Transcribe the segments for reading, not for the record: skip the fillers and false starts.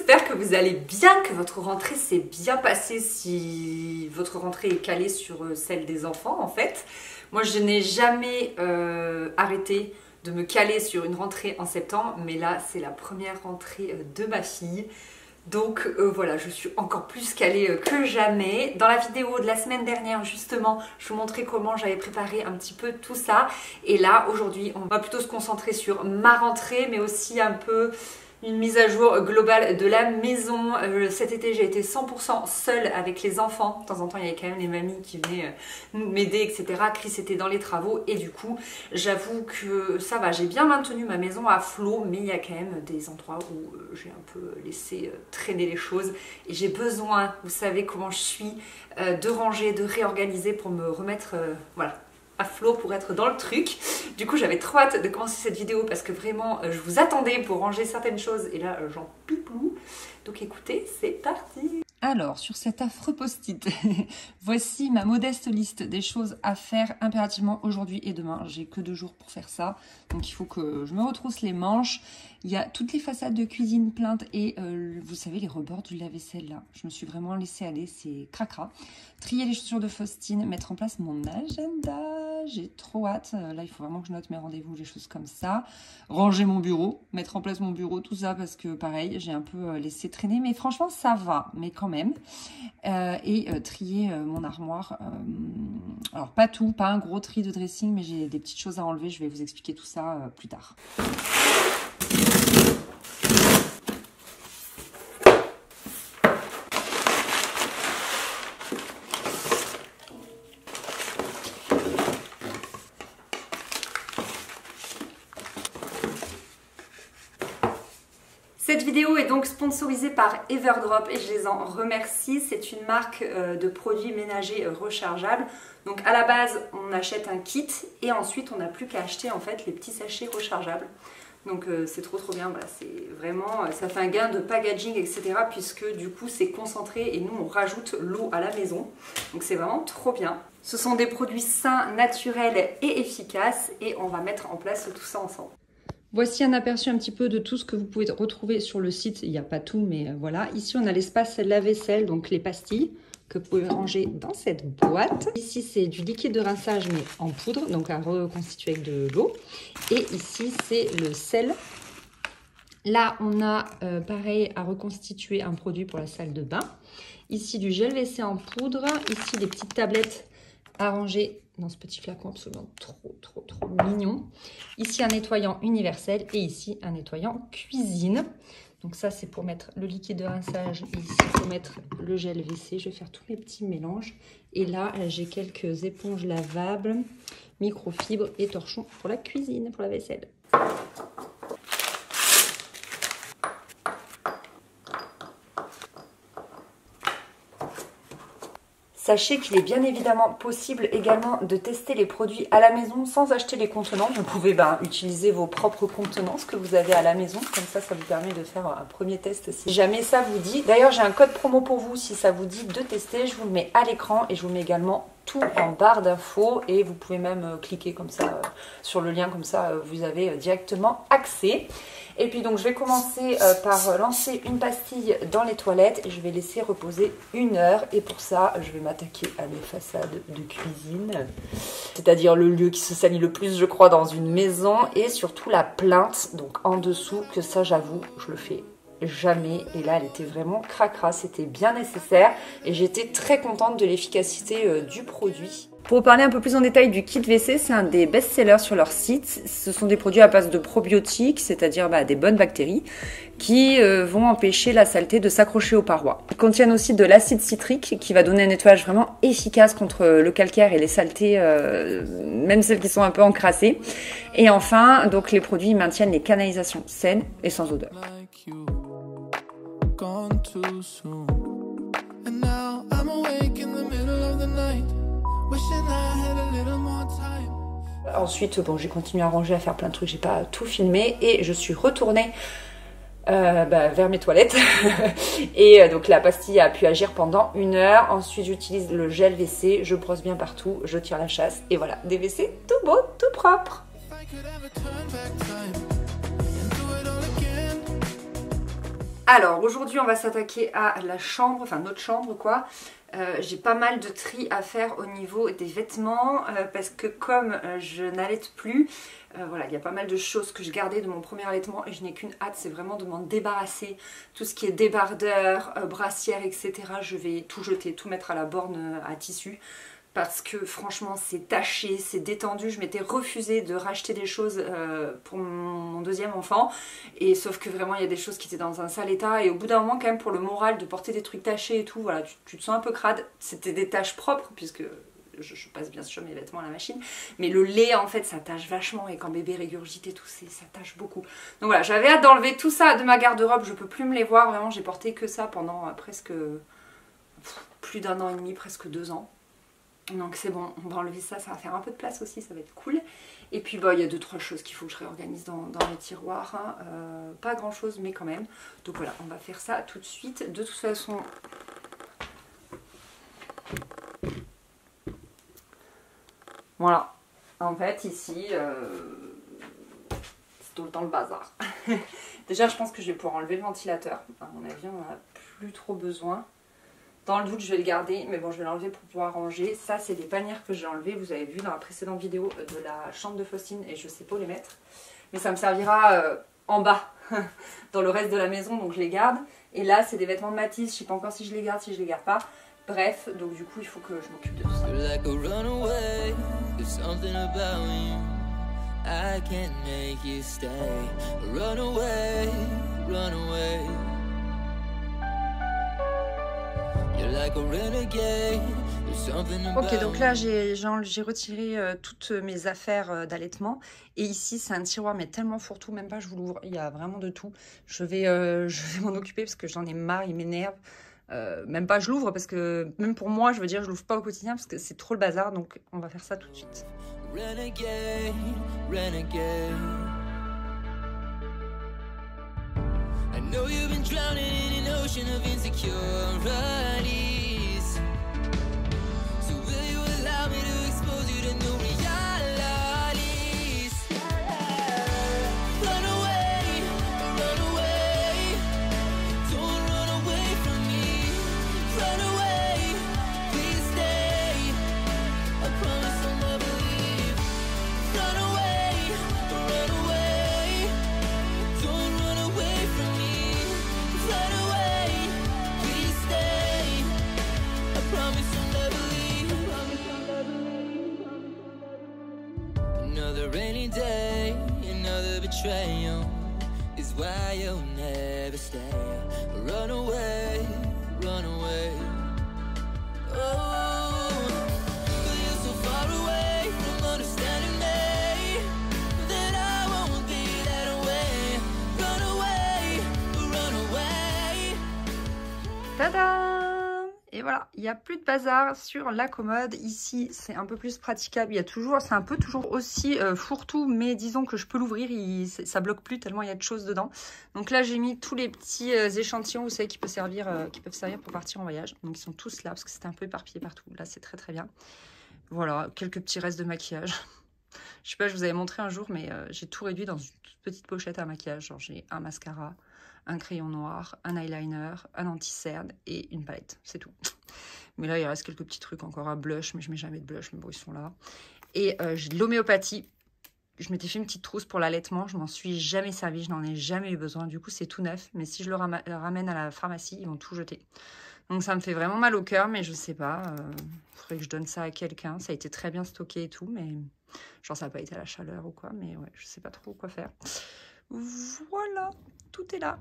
j'espère que vous allez bien, que votre rentrée s'est bien passée si votre rentrée est calée sur celle des enfants en fait. Moi je n'ai jamais arrêté de me caler sur une rentrée en septembre, mais là c'est la première rentrée de ma fille. Donc voilà, je suis encore plus calée que jamais. Dans la vidéo de la semaine dernière justement, je vous montrais comment j'avais préparé un petit peu tout ça. Et là aujourd'hui, on va plutôt se concentrer sur ma rentrée, mais aussi un peu une mise à jour globale de la maison. Cet été, j'ai été 100% seule avec les enfants. De temps en temps, il y avait quand même les mamies qui venaient m'aider, etc. Chris était dans les travaux et du coup, j'avoue que ça va. J'ai bien maintenu ma maison à flot, mais il y a quand même des endroits où j'ai un peu laissé traîner les choses. Et j'ai besoin, vous savez comment je suis, de ranger, de réorganiser pour me remettre, voilà, à flot pour être dans le truc. Du coup j'avais trop hâte de commencer cette vidéo parce que vraiment je vous attendais pour ranger certaines choses et là j'en pipou. Donc écoutez, c'est parti. Alors sur cet affreux post-it, voici ma modeste liste des choses à faire impérativement aujourd'hui et demain. J'ai que 2 jours pour faire ça, donc il faut que je me retrousse les manches. Il y a toutes les façades de cuisine plaintes et vous savez les rebords du lave-vaisselle là. Je me suis vraiment laissée aller, c'est cracra. Trier les chaussures de Faustine, mettre en place mon agenda. J'ai trop hâte. Là il faut vraiment que je note mes rendez-vous, les choses comme ça. Ranger mon bureau, mettre en place mon bureau, tout ça parce que pareil, j'ai un peu laissé traîner. Mais franchement ça va, mais quand même. Trier mon armoire. Alors pas tout, pas un gros tri de dressing, mais j'ai des petites choses à enlever. Je vais vous expliquer tout ça plus tard. Cette vidéo est donc sponsorisée par Everdrop et je les en remercie. C'est une marque de produits ménagers rechargeables. Donc à la base, on achète un kit et ensuite on n'a plus qu'à acheter en fait les petits sachets rechargeables. Donc c'est trop bien, voilà, c'est vraiment, ça fait un gain de packaging, etc. puisque du coup c'est concentré et nous on rajoute l'eau à la maison. Donc c'est vraiment trop bien. Ce sont des produits sains, naturels et efficaces et on va mettre en place tout ça ensemble. Voici un aperçu un petit peu de tout ce que vous pouvez retrouver sur le site. Il n'y a pas tout, mais voilà. Ici, on a l'espace lave-vaisselle, donc les pastilles que vous pouvez ranger dans cette boîte. Ici, c'est du liquide de rinçage, mais en poudre, donc à reconstituer avec de l'eau. Et ici, c'est le sel. Là, on a pareil à reconstituer un produit pour la salle de bain. Ici, du gel WC en poudre. Ici, des petites tablettes à ranger dans ce petit flacon absolument trop mignon. Ici un nettoyant universel et ici un nettoyant cuisine. Donc ça c'est pour mettre le liquide de rinçage et ici pour mettre le gel WC. Je vais faire tous mes petits mélanges. Et là j'ai quelques éponges lavables, microfibres et torchons pour la cuisine, pour la vaisselle. Sachez qu'il est bien évidemment possible également de tester les produits à la maison sans acheter les contenants. Vous pouvez utiliser vos propres contenants, ce que vous avez à la maison. Comme ça, ça vous permet de faire un premier test si jamais ça vous dit. D'ailleurs, j'ai un code promo pour vous si ça vous dit de tester. Je vous le mets à l'écran et je vous mets également tout en barre d'infos. Et vous pouvez même cliquer comme ça sur le lien, comme ça vous avez directement accès. Et puis donc je vais commencer par lancer une pastille dans les toilettes et je vais laisser reposer 1 heure. Et pour ça, je vais m'attaquer à mes façades de cuisine, c'est-à-dire le lieu qui se salit le plus, je crois, dans une maison, et surtout la plainte, donc en dessous, que ça, j'avoue, je le fais jamais. Et là, elle était vraiment cracra, c'était bien nécessaire et j'étais très contente de l'efficacité du produit. Pour vous parler un peu plus en détail du kit WC, c'est un des best-sellers sur leur site. Ce sont des produits à base de probiotiques, c'est-à-dire des bonnes bactéries, qui vont empêcher la saleté de s'accrocher aux parois. Ils contiennent aussi de l'acide citrique qui va donner un nettoyage vraiment efficace contre le calcaire et les saletés, même celles qui sont un peu encrassées. Et enfin, donc les produits maintiennent les canalisations saines et sans odeur. Ensuite, bon, j'ai continué à ranger, à faire plein de trucs, j'ai pas tout filmé et je suis retournée vers mes toilettes. Et donc la pastille a pu agir pendant 1 heure. Ensuite, j'utilise le gel WC, je brosse bien partout, je tire la chasse et voilà, des WC tout beau, tout propre. Alors aujourd'hui on va s'attaquer à la chambre, enfin notre chambre quoi. J'ai pas mal de tri à faire au niveau des vêtements parce que comme je n'allaite plus, voilà, il y a pas mal de choses que je gardais de mon premier allaitement et je n'ai qu'une hâte, c'est vraiment de m'en débarrasser. Tout ce qui est débardeur, brassière, etc. Je vais tout jeter, tout mettre à la borne à tissu. Parce que franchement c'est taché, c'est détendu, je m'étais refusée de racheter des choses pour mon deuxième enfant et sauf que vraiment il y a des choses qui étaient dans un sale état et au bout d'un moment quand même pour le moral de porter des trucs tachés et tout, voilà, tu te sens un peu crade. C'était des taches propres puisque je passe bien sûr mes vêtements à la machine, mais le lait en fait ça tache vachement et quand bébé régurgite et tout ça tache beaucoup. Donc voilà, j'avais hâte d'enlever tout ça de ma garde-robe, je peux plus me les voir, vraiment j'ai porté que ça pendant presque plus d'1 an et demi, presque 2 ans. Donc c'est bon, on va enlever ça, ça va faire un peu de place aussi, ça va être cool. Et puis bah, il y a 2-3 choses qu'il faut que je réorganise dans les tiroirs, hein. Pas grand chose mais quand même. Donc voilà, on va faire ça tout de suite. De toute façon, voilà, en fait ici, c'est tout le temps le bazar. Déjà je pense que je vais pouvoir enlever le ventilateur, à mon avis on n'en a plus trop besoin. Dans le doute, je vais le garder, mais bon, je vais l'enlever pour pouvoir ranger. Ça, c'est des panières que j'ai enlevées. Vous avez vu dans la précédente vidéo de la chambre de Faustine et je sais pas où les mettre. Mais ça me servira en bas, dans le reste de la maison, donc je les garde. Et là, c'est des vêtements de Mathis. Je sais pas encore si je les garde, si je les garde pas. Bref, donc du coup, il faut que je m'occupe de tout ça. Ok, donc là j'ai retiré toutes mes affaires d'allaitement et ici c'est un tiroir mais tellement fourre-tout, même pas je vous l'ouvre, il y a vraiment de tout. Je vais m'en occuper parce que j'en ai marre, il m'énerve. Même pas je l'ouvre parce que même pour moi je veux dire je l'ouvre pas au quotidien parce que c'est trop le bazar, donc on va faire ça tout de suite. Renegade, renegade. I know you've been drowning in an ocean of insecurities. So will you allow me to expose you to new realities? Run away, don't run away from me. Run away, please stay. I promise I'll never leave. Run away, don't run away from me. Another rainy day, another betrayal is why you'll never stay. Run away, run away. Oh, but you're so far away from understanding me that I won't be that way. Run away. Tada! Et voilà, il n'y a plus de bazar sur la commode. Ici, c'est un peu plus praticable. Il y a toujours, c'est un peu toujours aussi fourre-tout, mais disons que je peux l'ouvrir, ça bloque plus tellement il y a de choses dedans. Donc là, j'ai mis tous les petits échantillons, vous savez, qui peuvent servir pour partir en voyage. Donc ils sont tous là, parce que c'était un peu éparpillé partout. Là, c'est très très bien. Voilà, quelques petits restes de maquillage. Je sais pas, je vous avais montré un jour, mais j'ai tout réduit dans une toute petite pochette à maquillage. Genre, j'ai un mascara, un crayon noir, un eyeliner, un anti-cerne et une palette. C'est tout. Mais là, il reste quelques petits trucs encore à blush, mais je mets jamais de blush, mais bon, ils sont là. Et j'ai de l'homéopathie. Je m'étais fait une petite trousse pour l'allaitement. Je m'en suis jamais servi, je n'en ai jamais eu besoin. Du coup, c'est tout neuf. Mais si je le ramène à la pharmacie, ils vont tout jeter. Donc, ça me fait vraiment mal au cœur, mais je sais pas. Il faudrait que je donne ça à quelqu'un. Ça a été très bien stocké et tout, mais genre, ça n'a pas été à la chaleur ou quoi. Mais ouais, je sais pas trop quoi faire. Voilà, tout est là.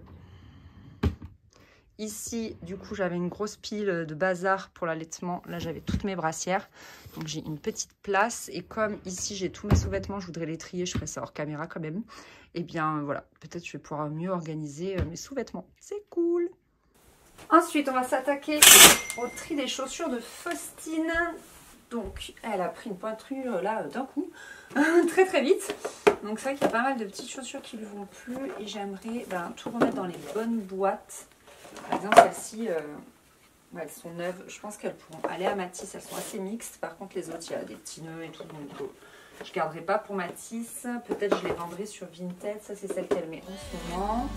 Ici, du coup, j'avais une grosse pile de bazar pour l'allaitement. Là, j'avais toutes mes brassières. Donc, j'ai une petite place. Et comme ici, j'ai tous mes sous-vêtements, je voudrais les trier. Je ferai ça hors caméra quand même. Et bien, voilà. Peut-être je vais pouvoir mieux organiser mes sous-vêtements. C'est cool. Ensuite, on va s'attaquer au tri des chaussures de Faustine. Donc, elle a pris une pointure là d'un coup. Très, très vite. Donc, c'est vrai qu'il y a pas mal de petites chaussures qui ne lui vont plus. Et j'aimerais tout remettre dans les bonnes boîtes. Par exemple, celles-ci, elles sont neuves. Je pense qu'elles pourront aller à Mathis. Elles sont assez mixtes. Par contre, les autres, il y a des petits nœuds et tout. Donc, je ne garderai pas pour Mathis. Peut-être je les vendrai sur Vinted. Ça, c'est celle qu'elle met en ce moment.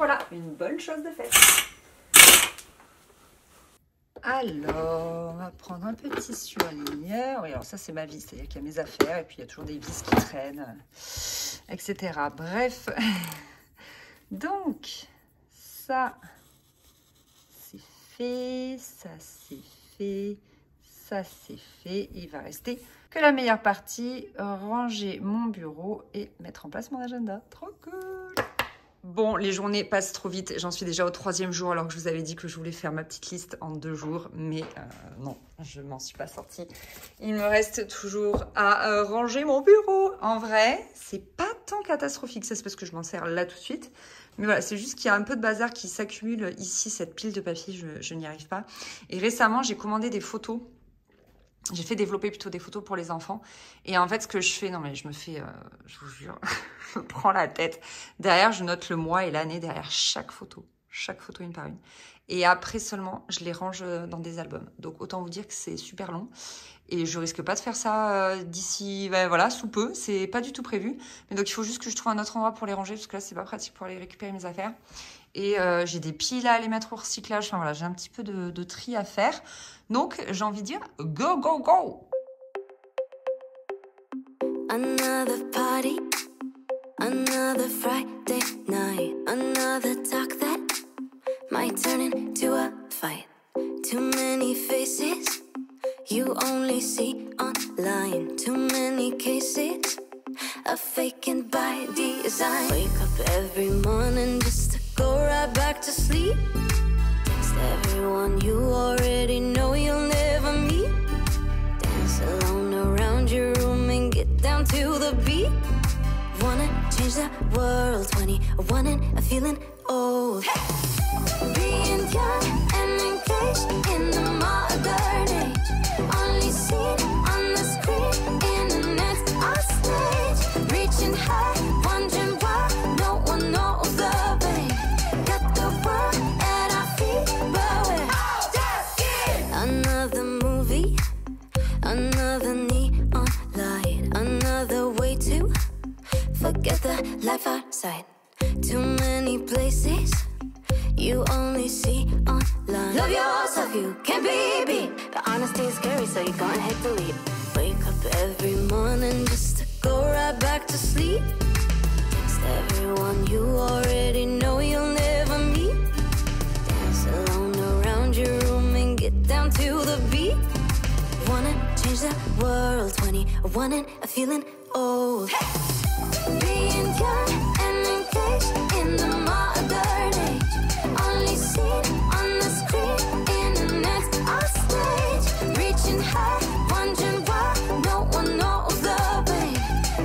voilà, une bonne chose de faite. Alors, on va prendre un petit surligneur. Oui, alors ça, c'est ma vis, c'est-à-dire qu'il y a mes affaires et puis il y a toujours des vis qui traînent, etc. Bref, donc, ça, c'est fait, ça, c'est fait, ça, c'est fait. Il va rester que la meilleure partie, ranger mon bureau et mettre en place mon agenda. Trop cool! Bon, les journées passent trop vite. J'en suis déjà au 3e jour alors que je vous avais dit que je voulais faire ma petite liste en 2 jours. Mais non, je m'en suis pas sortie. Il me reste toujours à ranger mon bureau. En vrai, c'est pas tant catastrophique. Ça, c'est parce que je m'en sers là tout de suite. Mais voilà, c'est juste qu'il y a un peu de bazar qui s'accumule ici. Cette pile de papier, je n'y arrive pas. Et récemment, j'ai commandé des photos. J'ai fait développer plutôt des photos pour les enfants. Et en fait, ce que je fais, non mais je me fais, je vous jure, je me prends la tête. Derrière, je note le mois et l'année derrière chaque photo une par une. Et après seulement, je les range dans des albums. Donc autant vous dire que c'est super long. Et je risque pas de faire ça d'ici, ben, voilà, sous peu. C'est pas du tout prévu. Mais donc il faut juste que je trouve un autre endroit pour les ranger parce que là, c'est pas pratique pour aller récupérer mes affaires. Et j'ai des piles à aller mettre au recyclage. Enfin voilà, j'ai un petit peu de tri à faire. Donc j'ai envie de dire go, go, go! Another party, another Friday night, another talk that might turn into a fight. Too many faces you only see online. Too many cases of faking by design. Wake up every morning just to go right back to sleep. Text everyone you already know you'll never meet. Dance alone around your room and get down to the beat. Wanna change the world, 21 and feeling old. Being young and engaged in the modern age. Only seen on the screen, internet's our stage. Reaching high, wondering why no one knows the way. Got the world at our feet, but we're all just kids. Another movie, another neon light, another way to forget the life outside. Too many places you only see online. Love yourself, you can't be beat. But honesty is scary, so you're gonna hate to leave. Wake up every morning just to go right back to sleep. Text everyone you already know you'll never meet. Dance alone around your room and get down to the beat. Wanna change the world, 21 and feeling old. Being young and engaged in the modern age. Only seen on the screen, internet's our stage. Reaching high, wondering why no one knows the way.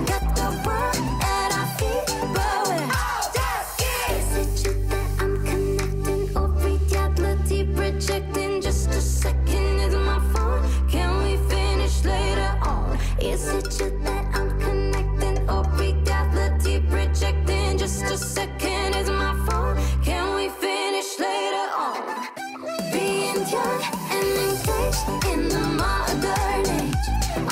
Got the world at our feet, but we're all just kids. Is it you that I'm connecting or reality projecting? Just a second, is my phone? Can we finish later on? Is it you that I'm connecting or reality projecting? Just a second, is my phone? Can we finish later on? Being young and engaged in the modern age.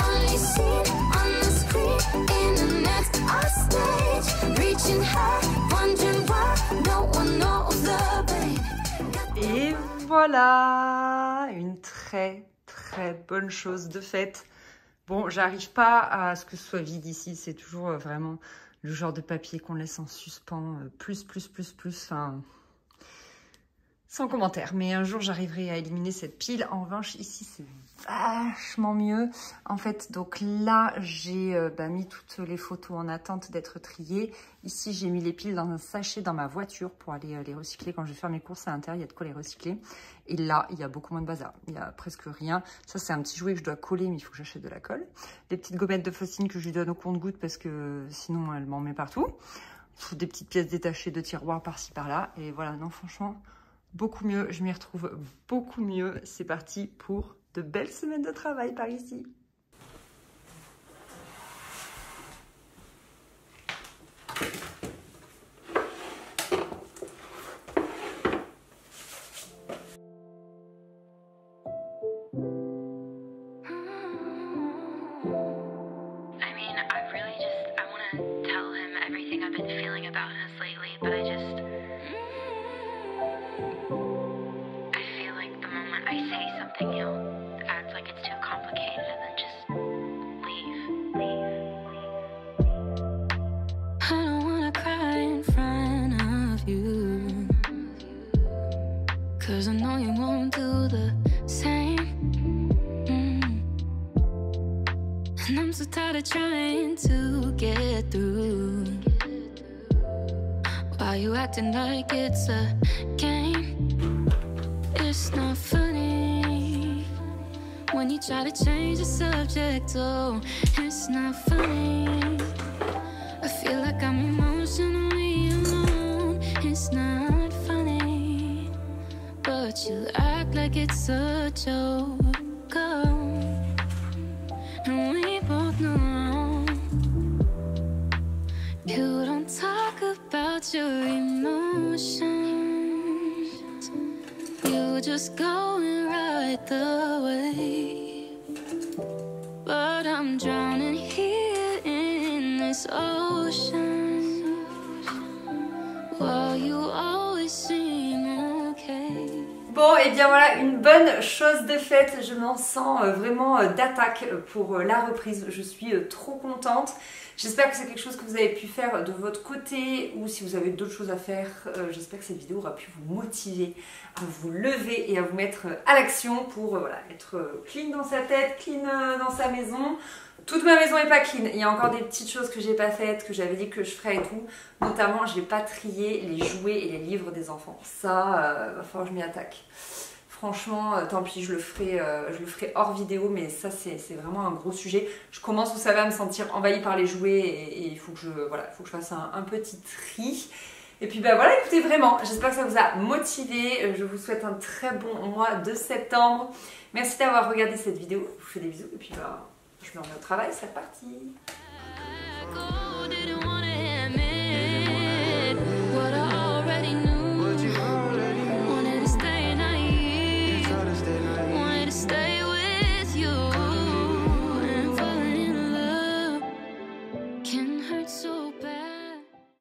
Only seen on the screen, internet's our stage. Reaching high, wondering why no one knows the way. Et voilà, une très bonne chose de faite. Bon, j'arrive pas à ce que ce soit vide ici, c'est toujours vraiment le genre de papier qu'on laisse en suspens, plus, enfin, sans commentaire. Mais un jour, j'arriverai à éliminer cette pile. En revanche, ici, c'est vachement mieux. En fait, donc là, j'ai mis toutes les photos en attente d'être triées. Ici, j'ai mis les piles dans un sachet dans ma voiture pour aller les recycler. Quand je vais faire mes courses à l'intérieur, il y a de quoi les recycler. Et là, il y a beaucoup moins de bazar. Il y a presque rien. Ça, c'est un petit jouet que je dois coller, mais il faut que j'achète de la colle. Les petites gommettes de Faustine que je lui donne au compte-gouttes parce que sinon, elle m'en met partout. Des petites pièces détachées de tiroirs par-ci, par-là. Et voilà, non, franchement, beaucoup mieux. Je m'y retrouve beaucoup mieux. C'est parti pour de belles semaines de travail par ici. we're trying to get through. Why you acting like it's a game? It's not funny when you try to change the subject. Oh, it's not funny. I feel like I'm emotionally alone. It's not funny, but you act like it's a joke. Oh, and we both know you don't talk about your emotions. You just going right the way, but I'm drowning here in this ocean while you always seem okay. Bon, et bien voilà, une bonne chose de faite. Je m'en sens vraiment d'attaque pour la reprise. Je suis trop contente. J'espère que c'est quelque chose que vous avez pu faire de votre côté, ou si vous avez d'autres choses à faire, j'espère que cette vidéo aura pu vous motiver à vous lever et à vous mettre à l'action pour voilà, être clean dans sa tête, clean dans sa maison. Toute ma maison n'est pas clean, il y a encore des petites choses que j'ai pas faites, que j'avais dit que je ferais et tout. Notamment, j'ai pas trié les jouets et les livres des enfants. Ça, va falloir que je m'y attaque. Franchement, tant pis, je le ferai hors vidéo, mais ça c'est vraiment un gros sujet. Je commence, vous savez, à me sentir envahie par les jouets et il faut que je fasse un petit tri. Et puis bah voilà, écoutez, vraiment, j'espère que ça vous a motivé. Je vous souhaite un très bon mois de septembre. Merci d'avoir regardé cette vidéo. Je vous fais des bisous et puis bah, je me remets au travail, c'est reparti.